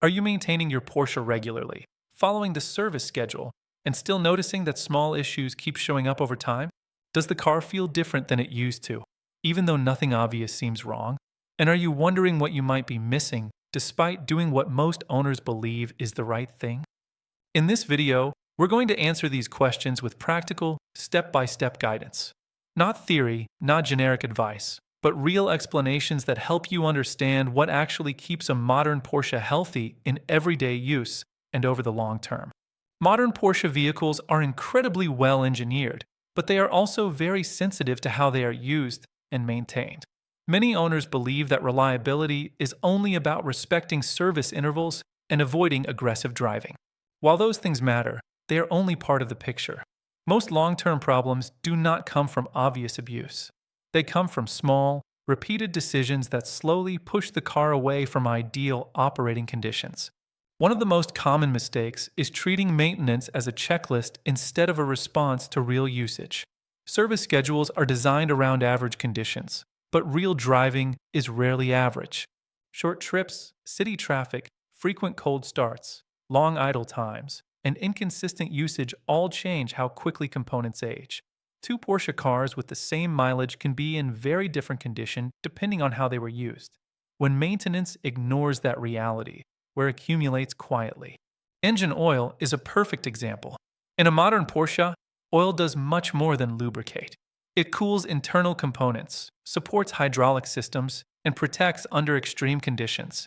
Are you maintaining your Porsche regularly, following the service schedule, and still noticing that small issues keep showing up over time? Does the car feel different than it used to, even though nothing obvious seems wrong? And are you wondering what you might be missing despite doing what most owners believe is the right thing? In this video, we're going to answer these questions with practical, step-by-step guidance. Not theory, not generic advice, but real explanations that help you understand what actually keeps a modern Porsche healthy in everyday use and over the long term. Modern Porsche vehicles are incredibly well engineered, but they are also very sensitive to how they are used and maintained. Many owners believe that reliability is only about respecting service intervals and avoiding aggressive driving. While those things matter, they are only part of the picture. Most long-term problems do not come from obvious abuse. They come from small, repeated decisions that slowly push the car away from ideal operating conditions. One of the most common mistakes is treating maintenance as a checklist instead of a response to real usage. Service schedules are designed around average conditions, but real driving is rarely average. Short trips, city traffic, frequent cold starts, long idle times, and inconsistent usage all change how quickly components age. Two Porsche cars with the same mileage can be in very different condition depending on how they were used. When maintenance ignores that reality, where it accumulates quietly. Engine oil is a perfect example. In a modern Porsche, oil does much more than lubricate. It cools internal components, supports hydraulic systems, and protects under extreme conditions.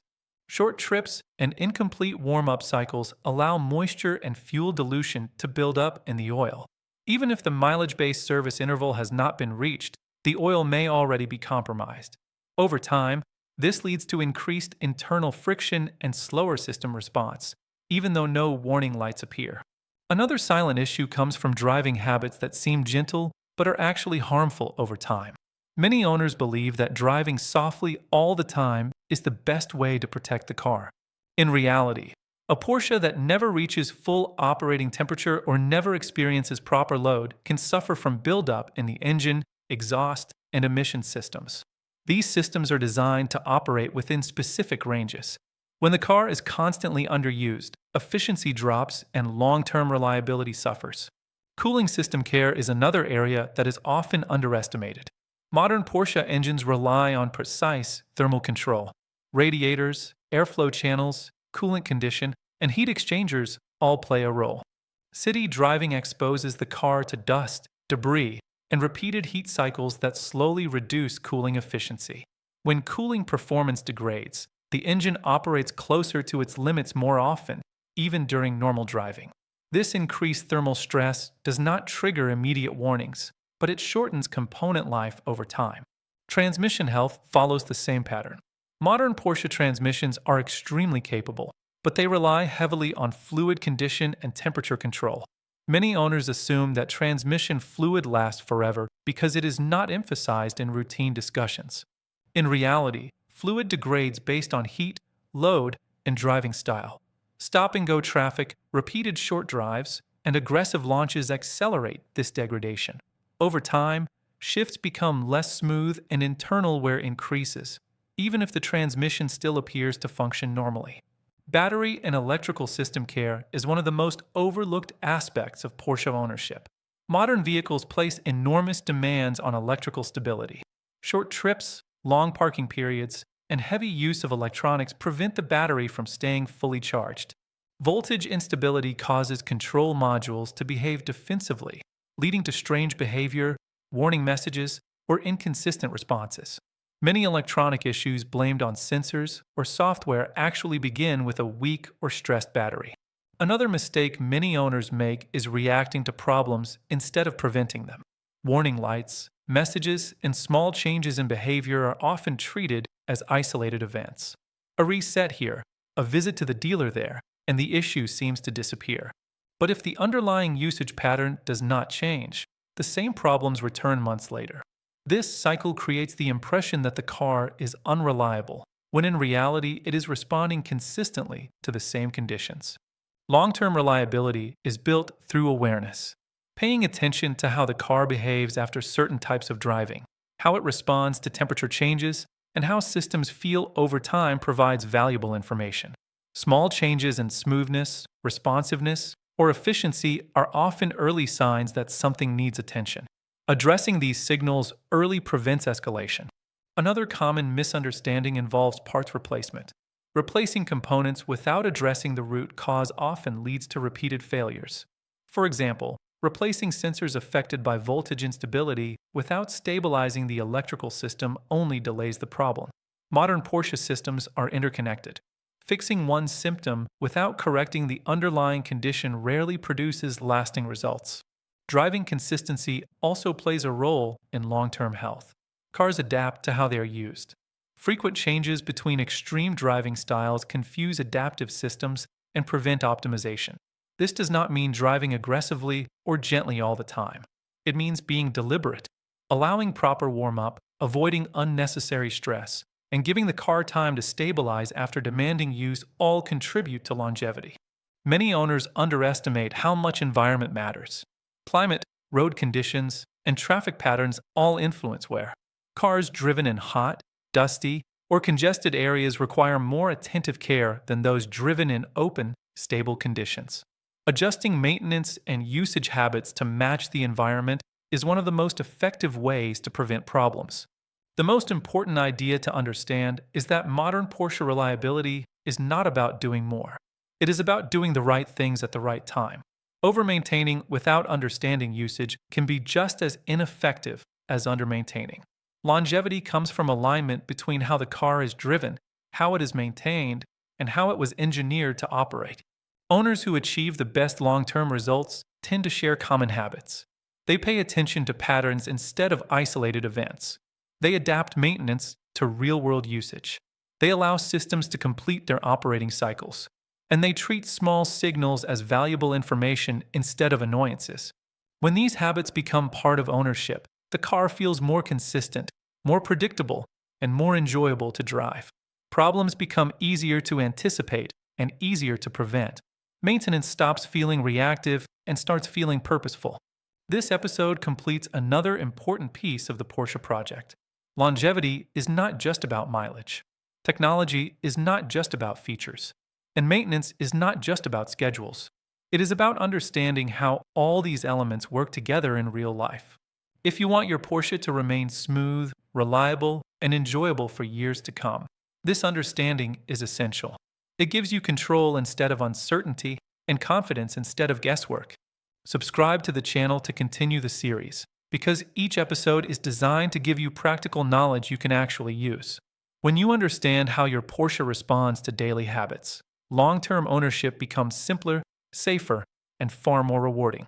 Short trips and incomplete warm-up cycles allow moisture and fuel dilution to build up in the oil. Even if the mileage-based service interval has not been reached, the oil may already be compromised. Over time, this leads to increased internal friction and slower system response, even though no warning lights appear. Another silent issue comes from driving habits that seem gentle but are actually harmful over time. Many owners believe that driving softly all the time is the best way to protect the car. In reality, a Porsche that never reaches full operating temperature or never experiences proper load can suffer from buildup in the engine, exhaust, and emission systems. These systems are designed to operate within specific ranges. When the car is constantly underused, efficiency drops and long-term reliability suffers. Cooling system care is another area that is often underestimated. Modern Porsche engines rely on precise thermal control. Radiators, airflow channels, coolant condition, and heat exchangers all play a role. City driving exposes the car to dust, debris, and repeated heat cycles that slowly reduce cooling efficiency. When cooling performance degrades, the engine operates closer to its limits more often, even during normal driving. This increased thermal stress does not trigger immediate warnings, but it shortens component life over time. Transmission health follows the same pattern. Modern Porsche transmissions are extremely capable, but they rely heavily on fluid condition and temperature control. Many owners assume that transmission fluid lasts forever because it is not emphasized in routine discussions. In reality, fluid degrades based on heat, load, and driving style. Stop-and-go traffic, repeated short drives, and aggressive launches accelerate this degradation. Over time, shifts become less smooth and internal wear increases, even if the transmission still appears to function normally. Battery and electrical system care is one of the most overlooked aspects of Porsche ownership. Modern vehicles place enormous demands on electrical stability. Short trips, long parking periods, and heavy use of electronics prevent the battery from staying fully charged. Voltage instability causes control modules to behave defensively, leading to strange behavior, warning messages, or inconsistent responses. Many electronic issues blamed on sensors or software actually begin with a weak or stressed battery. Another mistake many owners make is reacting to problems instead of preventing them. Warning lights, messages, and small changes in behavior are often treated as isolated events. A reset here, a visit to the dealer there, and the issue seems to disappear. But if the underlying usage pattern does not change, the same problems return months later. This cycle creates the impression that the car is unreliable, when in reality it is responding consistently to the same conditions. Long-term reliability is built through awareness, paying attention to how the car behaves after certain types of driving, how it responds to temperature changes, and how systems feel over time provides valuable information. Small changes in smoothness, responsiveness, or efficiency are often early signs that something needs attention. Addressing these signals early prevents escalation. Another common misunderstanding involves parts replacement. Replacing components without addressing the root cause often leads to repeated failures. For example, replacing sensors affected by voltage instability without stabilizing the electrical system only delays the problem. Modern Porsche systems are interconnected. Fixing one symptom without correcting the underlying condition rarely produces lasting results. Driving consistency also plays a role in long-term health. Cars adapt to how they are used. Frequent changes between extreme driving styles confuse adaptive systems and prevent optimization. This does not mean driving aggressively or gently all the time. It means being deliberate, allowing proper warm-up, avoiding unnecessary stress, and giving the car time to stabilize after demanding use all contribute to longevity. Many owners underestimate how much environment matters. Climate, road conditions, and traffic patterns all influence wear. Cars driven in hot, dusty, or congested areas require more attentive care than those driven in open, stable conditions. Adjusting maintenance and usage habits to match the environment is one of the most effective ways to prevent problems. The most important idea to understand is that modern Porsche reliability is not about doing more. It is about doing the right things at the right time. Over-maintaining without understanding usage can be just as ineffective as under-maintaining. Longevity comes from alignment between how the car is driven, how it is maintained, and how it was engineered to operate. Owners who achieve the best long-term results tend to share common habits. They pay attention to patterns instead of isolated events. They adapt maintenance to real-world usage. They allow systems to complete their operating cycles. And they treat small signals as valuable information instead of annoyances. When these habits become part of ownership, the car feels more consistent, more predictable, and more enjoyable to drive. Problems become easier to anticipate and easier to prevent. Maintenance stops feeling reactive and starts feeling purposeful. This episode completes another important piece of the Porsche project. Longevity is not just about mileage. Technology is not just about features. And maintenance is not just about schedules. It is about understanding how all these elements work together in real life. If you want your Porsche to remain smooth, reliable, and enjoyable for years to come, this understanding is essential. It gives you control instead of uncertainty and confidence instead of guesswork. Subscribe to the channel to continue the series, because each episode is designed to give you practical knowledge you can actually use. When you understand how your Porsche responds to daily habits, long-term ownership becomes simpler, safer, and far more rewarding.